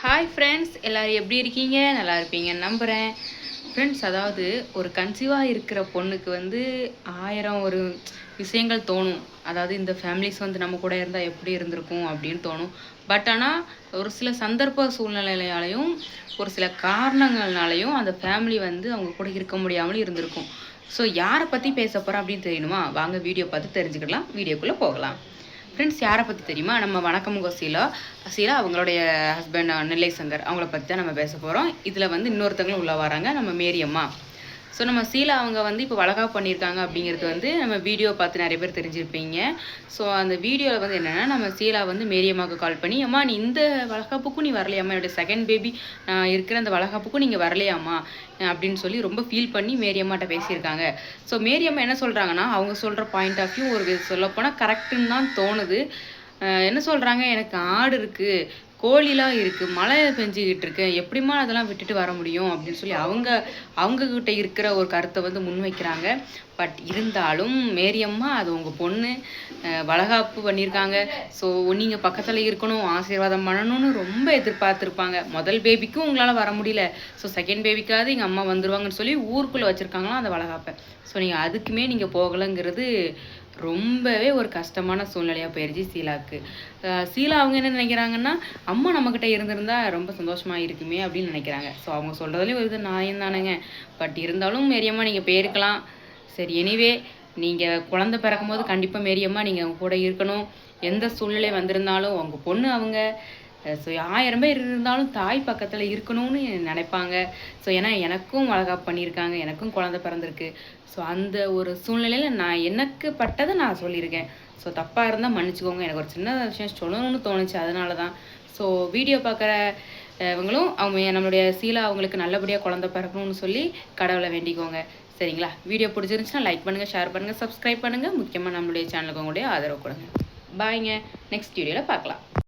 Hi friends, எல்லோரும் எப்படி இருக்கீங்க? நல்லா இருப்பீங்கன்னு நம்புகிறேன். ஃப்ரெண்ட்ஸ், அதாவது ஒரு கன்சீவாக இருக்கிற பொண்ணுக்கு வந்து 1000 ஒரு விஷயங்கள் தோணும். அதாவது இந்த ஃபேமிலிஸ் வந்து நம்ம கூட இருந்தால் எப்படி இருந்திருக்கும் அப்படின்னு தோணும். பட் ஆனால் ஒரு சில சந்தர்ப்ப சூழ்நிலையாலையும் ஒரு சில காரணங்கள்னாலையும் அந்த ஃபேமிலி வந்து அவங்க கூட இருக்க முடியாமலும் இருந்திருக்கும். ஸோ யாரை பற்றி பேச போகிறோம் அப்படின்னு தெரியணுமா? வாங்க வீடியோ பார்த்து தெரிஞ்சுக்கலாம். வீடியோக்குள்ளே போகலாம். ஃப்ரெண்ட்ஸ், யாரை பற்றி தெரியுமா? நம்ம வணக்கமுங்க சீலா அவங்களுடைய ஹஸ்பண்ட் நெல்லை சங்கர் அவங்கள பற்றி தான் நம்ம பேச போகிறோம். இதில் வந்து இன்னொருத்தவங்களும் உள்ள வராங்க, நம்ம மேரி அம்மா. ஸோ நம்ம சீலா அவங்க வந்து இப்போ வளகாப்பு பண்ணியிருக்காங்க அப்படிங்கிறது வந்து நம்ம வீடியோ பார்த்து நிறைய பேர் தெரிஞ்சிருப்பீங்க. ஸோ அந்த வீடியோவில் வந்து என்னென்னா, நம்ம சீலா வந்து மேரியம்மாவுக்கு கால் பண்ணி, அம்மா நீ இந்த வளகாப்புக்கும் நீ வரலையாம்மா, என்னோடய செகண்ட் பேபி இருக்கிற அந்த வளகாப்புக்கும் நீங்கள் வரலையாம்மா அப்படின்னு சொல்லி ரொம்ப ஃபீல் பண்ணி மேரியம்மாட்ட பேசியிருக்காங்க. ஸோ மேரியம்மா என்ன சொல்கிறாங்கன்னா, அவங்க சொல்கிற பாயிண்ட் ஆஃப் வியூ ஒரு சொல்லப்போனால் கரெக்டுன்னு தான் தோணுது. என்ன சொல்கிறாங்க, எனக்கு ஆடு இருக்குது, கோழிலாம் இருக்குது, மழை பெஞ்சிக்கிட்டு இருக்கு, எப்படிமா அதெல்லாம் விட்டுட்டு வர முடியும் அப்படின்னு சொல்லி அவங்கக்கிட்ட இருக்கிற ஒரு கருத்தை வந்து முன்வைக்கிறாங்க. பட் இருந்தாலும் மேரியம்மா அது உங்கள் பொண்ணு, வளகாப்பு பண்ணியிருக்காங்க, ஸோ நீங்கள் பக்கத்தில் இருக்கணும், ஆசீர்வாதம் பண்ணணும்னு ரொம்ப எதிர்பார்த்துருப்பாங்க. முதல் பேபிக்கும் உங்களால் வர முடியல, ஸோ செகண்ட் பேபிக்காவது எங்கள் அம்மா வந்துருவாங்கன்னு சொல்லி ஊருக்குள்ளே வச்சுருக்காங்களாம் அந்த வளகாப்பை. ஸோ நீங்கள் அதுக்குமே நீங்கள் போகலைங்கிறது ரொம்பவே ஒரு கஷ்டமான சூழ்நிலையாக போயிடுச்சு சீலாவுக்கு. சீலா அவங்க என்ன நினைக்கிறாங்கன்னா, அம்மா நம்மக்கிட்ட இருந்திருந்தா ரொம்ப சந்தோஷமாக இருக்குமே அப்படின்னு நினைக்கிறாங்க. ஸோ அவங்க சொல்கிறதுலேயும் ஒரு இது நியாயம் தானேங்க. பட் இருந்தாலும் மேரியம்மா நீங்கள் போயிருக்கலாம். சரி, எனிவே நீங்கள் குழந்தை பிறக்கும்போது கண்டிப்பாக மேரியம்மா நீங்கள் அவங்க கூட இருக்கணும். எந்த சூழ்நிலை வந்திருந்தாலும் உங்கள் பொண்ணு அவங்க. ஸோ 1000 பேர் இருந்தாலும் தாய் பக்கத்தில் இருக்கணும்னு நினைப்பாங்க. ஸோ ஏன்னா எனக்கும் வளகாப்பு பண்ணியிருக்காங்க, எனக்கும் குழந்தை பிறந்திருக்கு. ஸோ அந்த ஒரு சூழ்நிலையில் நான் எனக்கு பட்டதை நான் சொல்லியிருக்கேன். ஸோ தப்பாக இருந்தால் மன்னிச்சுக்கோங்க. எனக்கு ஒரு சின்ன விஷயம் சொல்லணும்னு தோணுச்சு, அதனால தான். ஸோ வீடியோ பார்க்குற இவங்களும் அவங்க நம்மளுடைய சீலா அவங்களுக்கு நல்லபடியாக குழந்தை பிறக்கணும்னு சொல்லி கடவுளை வேண்டிக்கோங்க. சரிங்களா? வீடியோ பிடிச்சிருந்துச்சுன்னா லைக் பண்ணுங்கள், ஷேர் பண்ணுங்கள், சப்ஸ்கிரைப் பண்ணுங்கள். முக்கியமாக நம்மளுடைய சேனலுக்கு உங்களுடைய ஆதரவு கொடுங்க. பாய்ங்க. நெக்ஸ்ட் வீடியோவில் பார்க்கலாம்.